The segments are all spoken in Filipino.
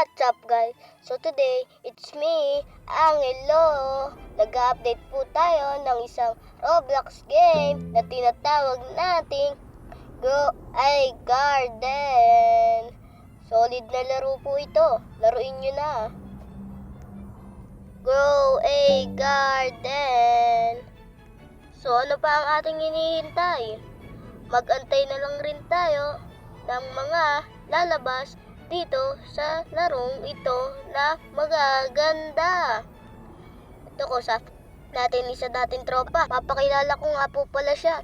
What's up guys? So today, it's me, Angelo. Nag-update po tayo ng isang Roblox game na tinatawag nating Grow a Garden. Solid na laro po ito. Laruin nyo na. Grow a Garden. So ano pa ang ating hinihintay? Mag-antay na lang rin tayo ng mga lalabas dito sa larong ito na magaganda. Ito ko sa natin isa dating tropa. Papakilala ko nga po pala siya.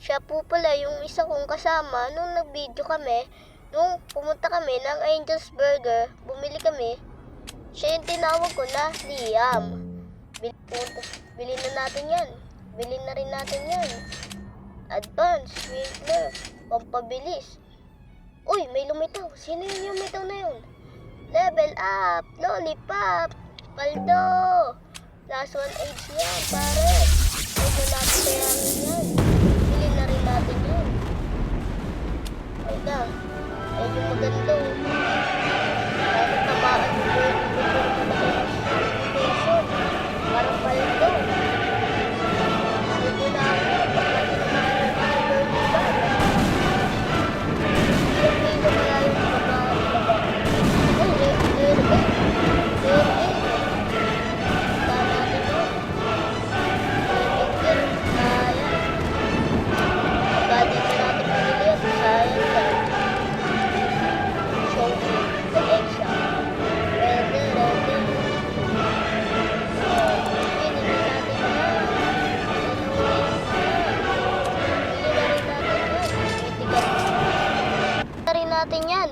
Siya po pala yung isa kong kasama nung nag-video kami. Nung pumunta kami ng Angel's Burger, bumili kami. Siya yung tinawag ko na Liam. Bilhin na natin yan. Bilhin na rin natin yan. Advance, Winkler, pampabilis. Uy, may lumitaw. Sino yung lumitaw na yun? Level up, lollipop, paldo. Last one age yan, pare. Huwag na natin bayaran yan. Bilhin na rin natin yan. Ay na. Ayun yung maganda. Parang tamaan yung station. Parang paldo. Hindi na ako. Natin yan,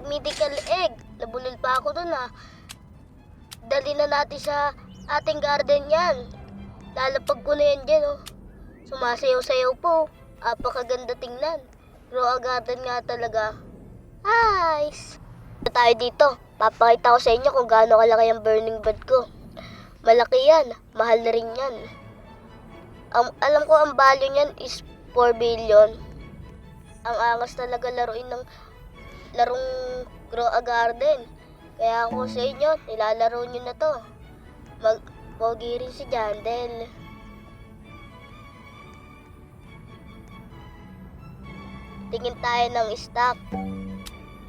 mythical egg. Nabulol pa ako dun ha. Dali na natin sa ating garden yan. Lalapag ko na yan dyan oh. Sumasayaw-sayaw po. Apakaganda tingnan. Grow a garden nga talaga. Nice! Tayo dito. Papakita ko sa inyo kung gaano kalaki ang burning bud ko. Malaki yan. Mahal na rin yan. Alam ko ang value niyan is 4 billion. Ang angas talaga laruin ng larong Grow a Garden. Kaya ako sa inyo, nilalaro nyo na to. Pogi rin si Jandel. Tingin tayo ng stock.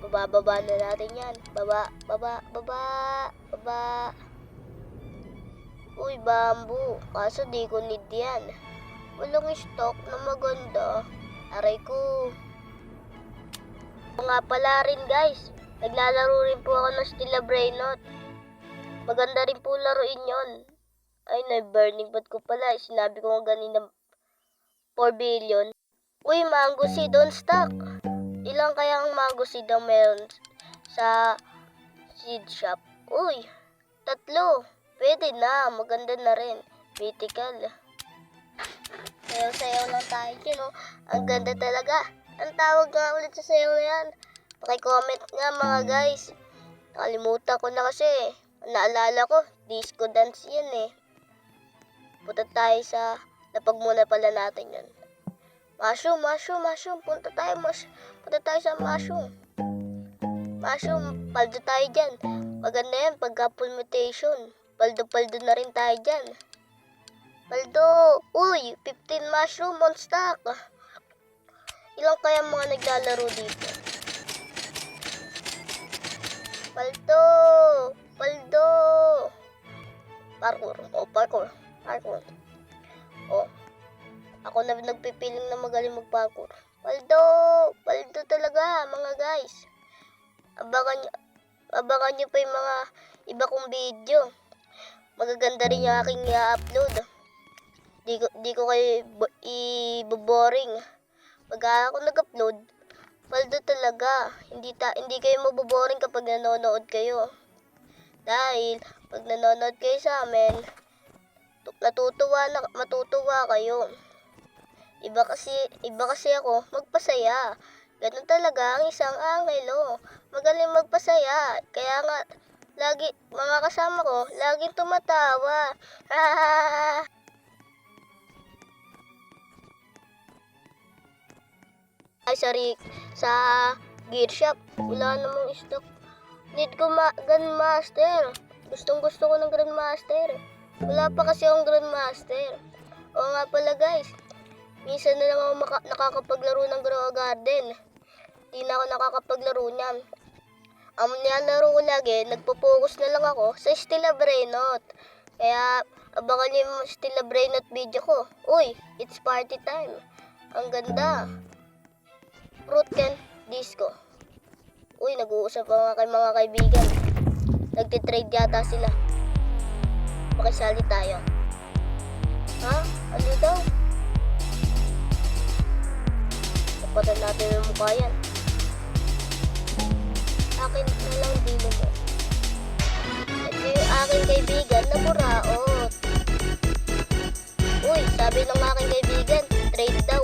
Bababa na natin yan. Baba. Uy, bamboo. Kaso di ko need yan. Walang stock na maganda. Aray ko. Nga pala rin guys, naglalaro rin po ako ng Stila Brainot. Maganda rin po laruin yon. Ay, na-burning bud ko pala. Sinabi ko nga ganina 4 billion. Uy, mango seed on stock. Ilang kaya ang mango seed ang meron sa seed shop? Uy, 3. Pwede na, maganda na rin. Mythical. Sayaw-sayaw lang tayo dyan, oh. Ang ganda talaga. Ang tawag nga ulit sa sayaw na yan. Paki-comment nga mga guys. Nakalimutan ko na kasi. Naalala ko, disco dance yan eh. Punta tayo sa, napagmuna pala natin yan. Mushroom. Punta tayo sa mushroom. Paldo tayo dyan. Maganda yan, pagka full mutation. Paldo na rin tayo dyan. Paldo, uy, 15 mushroom on stock. Ilang kaya mga naglalaro dito? Paldo. Parkour. Oh, ako na nagpipiling na magaling mag-parkour. Paldo talaga, mga guys. Abangan nyo pa yung mga iba kong video. Magaganda rin yung aking i-upload. Di ko kayo i-boring. Pag ako nag-upload, paldo talaga. Hindi kayo maboboring kapag nanonood kayo. Dahil, pag nanonood kayo sa amin, matutuwa kayo. Iba kasi ako, magpasaya. Ganun talaga ang isang angelo. Magaling magpasaya. Kaya nga, mga kasama ko, laging tumatawa. Ay, sa gear shop, wala namang stock Need ko Grandmaster. Gustong gusto ko ng Grandmaster. Wala pa kasi akong Grandmaster. Oo nga pala guys. Minsan na lang ako nakakapaglaro ng Grow a Garden. Di na ako nakakapaglaro niyan. Ang nilalaro ko lagi, nagpo-focus na lang ako sa Stella Brainot. Kaya abangan niyo yung Stella Brainot video ko. Uy, it's party time. Ang ganda. Fruit can disco. Uy, nag-uusap pa nga kay mga kaibigan. Nagtitrade yata sila. Makisali tayo. Ha? Ano daw? Tapatan natin yung mukha yan. Akin na lang dilo mo. Ito yung aking kaibigan na buraot. Uy, sabi ng aking kaibigan, trade daw.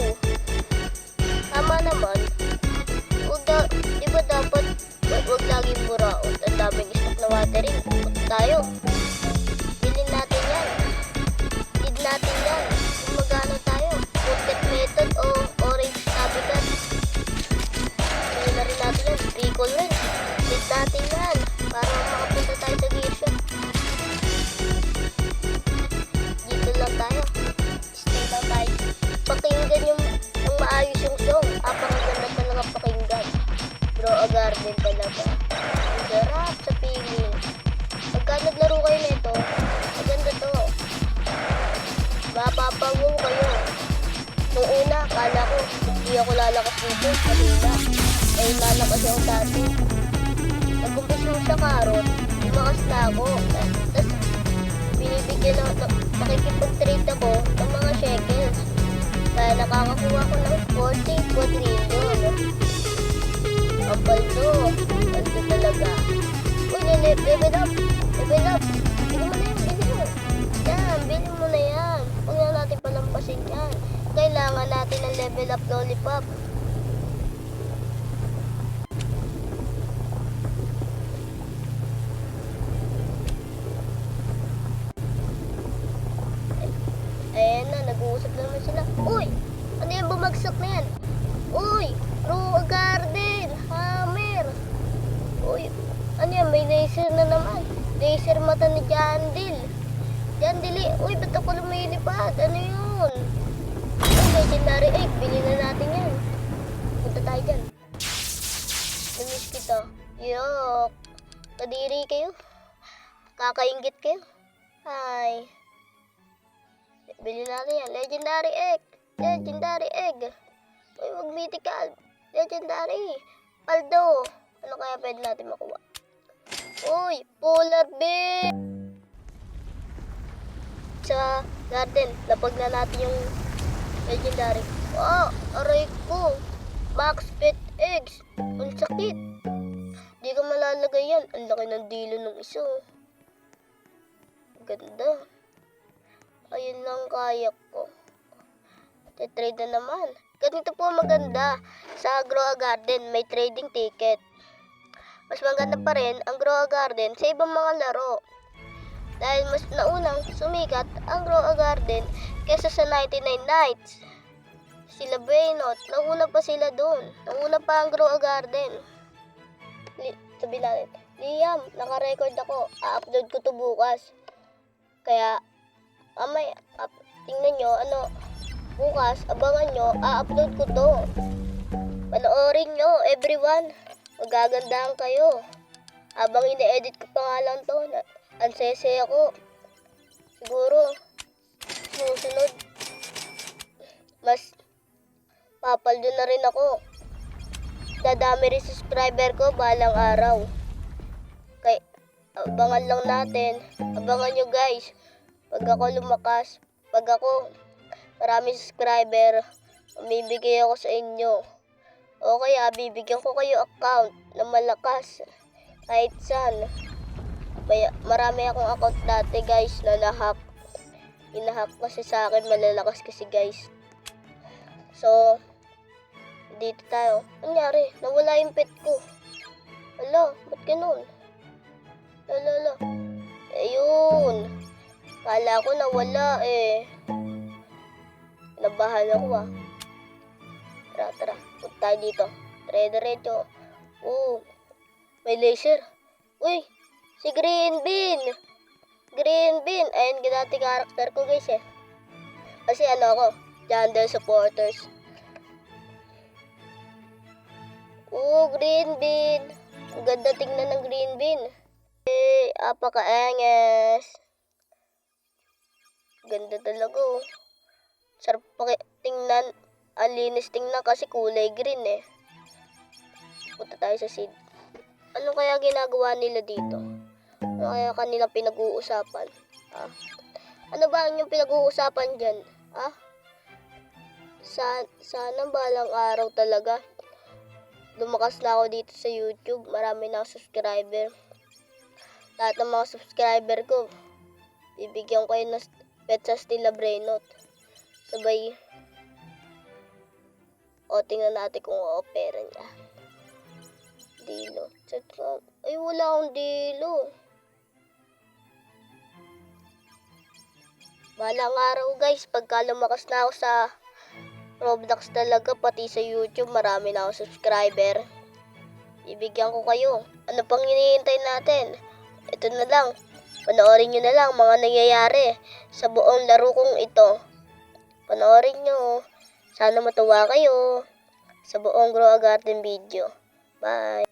Tama naman. Di ba dapat wag laging buraot? Ang daming stock na watering. Punta tayo. Bilhin natin yan. Need natin yan. Kung magano tayo. Rocket method o orange habitat. Bilhin na rin natin yan. Recall rin. Need natin yan. Para makapunta tayo sa gear shop. Dito lang tayo. Stay lang tayo. Pakinggan yung maayos yung song. Apakaganda talaga pakinggan. Grow a Garden talaga. Ang sarap sa feeling. Pagka naglaro kayo nito, maganda to. Mapapawaw kayo. Nung una, kala ko, hindi ako lalakas dito. Kanina. Eh, lalakas ako dati. Nag-umpisa mo sa karot, lumakas na ako. Tapos, binibigyan ako, nakikipag-trade ako ng mga shekels. Kaya nakakakuha ko ng 40 quadrillion. Ang baldo. Baldo talaga. Uy, level up. Level up. Bili mo na yan. Bili mo. Yan. Bili mo na yan. Huwag na natin palampasin yan. Kailangan natin ng level up lollipop. Ayan na. Nag-uusap na naman sila. Uy! Ano yung bumagsak na yan? Uy! Grow a Garden! Hammer! Uy! Ano yan? May laser na naman. Laser mata ni Jandil. Jandil eh. Uy! Ba't ako lumilipad? Ano yun? Uy! Legendary egg. Bili na natin yan. Punta tayo dyan. Namiss kita. Yok! Kadiri kayo? Kakaingit kayo? Hi! Bili natin yan. Legendary egg! Legendary egg! Uy! Wag mythical! Legendary! Paldo! Ano kaya pwede natin makuha? Uy! Polar bear! Sa garden, lapag na natin yung legendary. Oh! Aray ko! Max pet eggs! Ang sakit! Di ka malalagay yan. Ang laki ng dilo ng isa. Ganda. Ayun lang kaya ko. Trade na naman. Ganito po maganda. Sa Grow a Garden, may trading ticket. Mas maganda pa rin ang Grow a Garden sa ibang mga laro. Dahil mas naunang sumikat ang Grow a Garden kesa sa 99 Nights. Sila Brainot, nauna pa sila doon. Nauna pa ang Grow a Garden. Sabi natin, Liam, naka-record ako. A-upload ko to bukas. Kaya, tingnan nyo, bukas, abangan nyo, a-upload ko to. Panoorin nyo, everyone. Magagandahan kayo. Habang ine-edit ko pa nga lang to, ansese ako. Siguro, susunod, mas papaldo na rin ako. Dadami rin subscriber ko balang araw. Kaya, abangan lang natin. Abangan nyo guys. Pag ako lumakas, pag ako maraming subscriber, mamibigay ako sa inyo. O kaya, bibigyan ko kayo account na malakas. Kahit saan. Marami akong account dati guys na nahack. Inahack kasi sa akin, malalakas kasi guys. So, dito tayo. Nangyari, nawala yung pet ko. Hala, ba't ganun? Hala. Ayun. Kala ko nawala eh. Nabahan ako ah. Tara. Punta tayo dito. Diretso. Oh, may laser. Uy, si Green Bean! Green Bean! Ayun, dati karakter ko guys eh. Kasi ano ako, Jandel supporters. Green Bean! Ang ganda tingnan ng Green Bean. Apaka-angas. Ganda talaga oh. Sarap tingnan. Ang linis tingnan kasi kulay green eh. Punta tayo sa seed. Ano kaya ginagawa nila dito? Ano kaya kanila pinag-uusapan? Ano ba ang yung pinag-uusapan dyan? Sana balang araw talaga. Lumakas na ako dito sa YouTube. Marami na ako subscriber. Lahat ng mga subscriber ko, bibigyan ko kayo ng Petsas Tila Brainot. Sabay, tingnan natin kung o-opera niya. Dilo. Ay, wala akong dilo. Balang araw guys, pagka lumakas na ako sa Roblox talaga, pati sa YouTube, marami na ako subscriber. Ibigyan ko kayo. Ano pang hinihintay natin? Ito na lang. Panoorin nyo na lang mga nangyayari sa buong laro kong ito. Panoorin nyo. Sana matuwa kayo sa buong Grow a Garden video. Bye!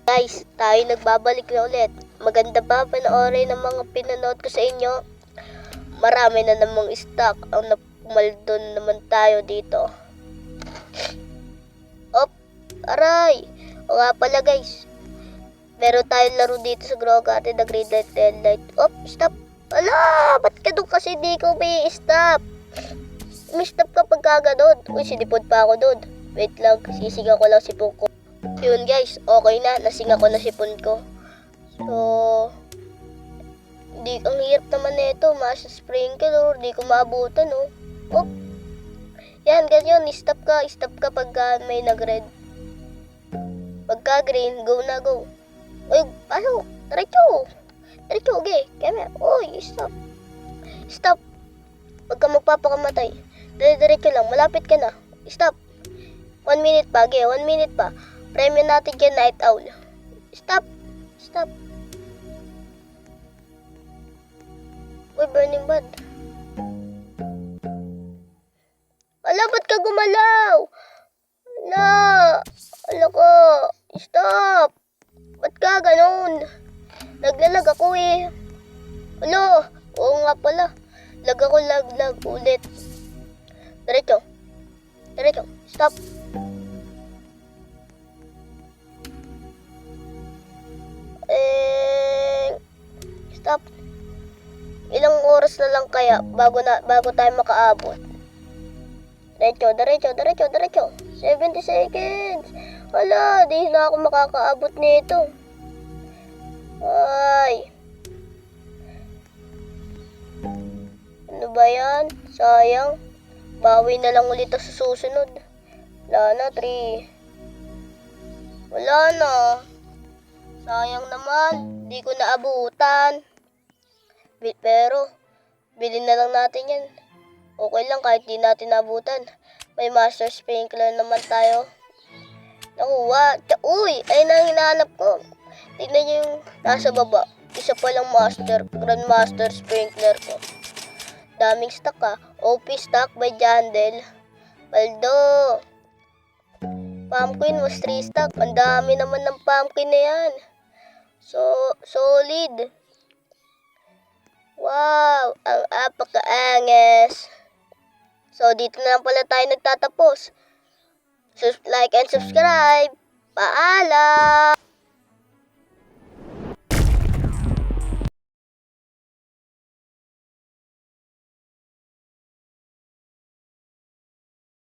Guys, tayo nagbabalik na ulit. Maganda ba panoorin ng mga pinanood ko sa inyo? Marami na namang stock ang napumaldon naman tayo dito. Op, aray! O nga pala guys, meron tayong laro dito sa Grow Garden na green light, red light. Op, stop! Ala! Ba't ka doon kasi di ko may stop? May stop kapag kaganon. Uy, sinipod pa ako doon. Wait lang, sisigaw ko lang sipon ko. Yun guys, okay na. Nasinga ko na sipon ko. So, ang hirap naman nito. Mas sprinkle or di ko maabutan, oh. Oh. Yan, ganyan. Stop ka pagka may nag-red. Pagka green, go na, go. Uy, pasok. Diretso, okay. Kaya, uy, stop. Stop. Huwag ka magpapakamatay. Diretso lang, malapit ka na. Stop. 1 minute pa, 1 minute pa. Premyo natin dyan, Night Owl. Stop. Uy, burning bud. Ala, ba't ka gumalaw? Ala ko. Stop. Ba't ka ganun? Naglalag ako eh. Ala, oo nga pala. Lag ulit. Diretso. Stop. Stop. Ilang oras na lang kaya bago tayo makaabot? Diretso. 70 seconds. Hala, di na ako makakaabot nito. Ay. Ano ba yan? Sayang. Bawi na lang ulit sa susunod. Wala na, 3. Wala na. Sayang naman. Di ko naabutan. Pero, bilhin na lang natin yan. Okay lang kahit di natin naabutan. May master sprinkler naman tayo. Nakuha. Uy, ayun na ang hinahanap ko. Tignan nyo yung nasa baba. Isa palang grandmaster sprinkler ko. Daming stock OP stock by Jandel. Baldo. Pumpkin was 3 stock. Ang dami naman ng pumpkin na yan. So, solid. Wow, ang apaka-anges. So, dito na lang pala tayo nagtatapos. Like and subscribe.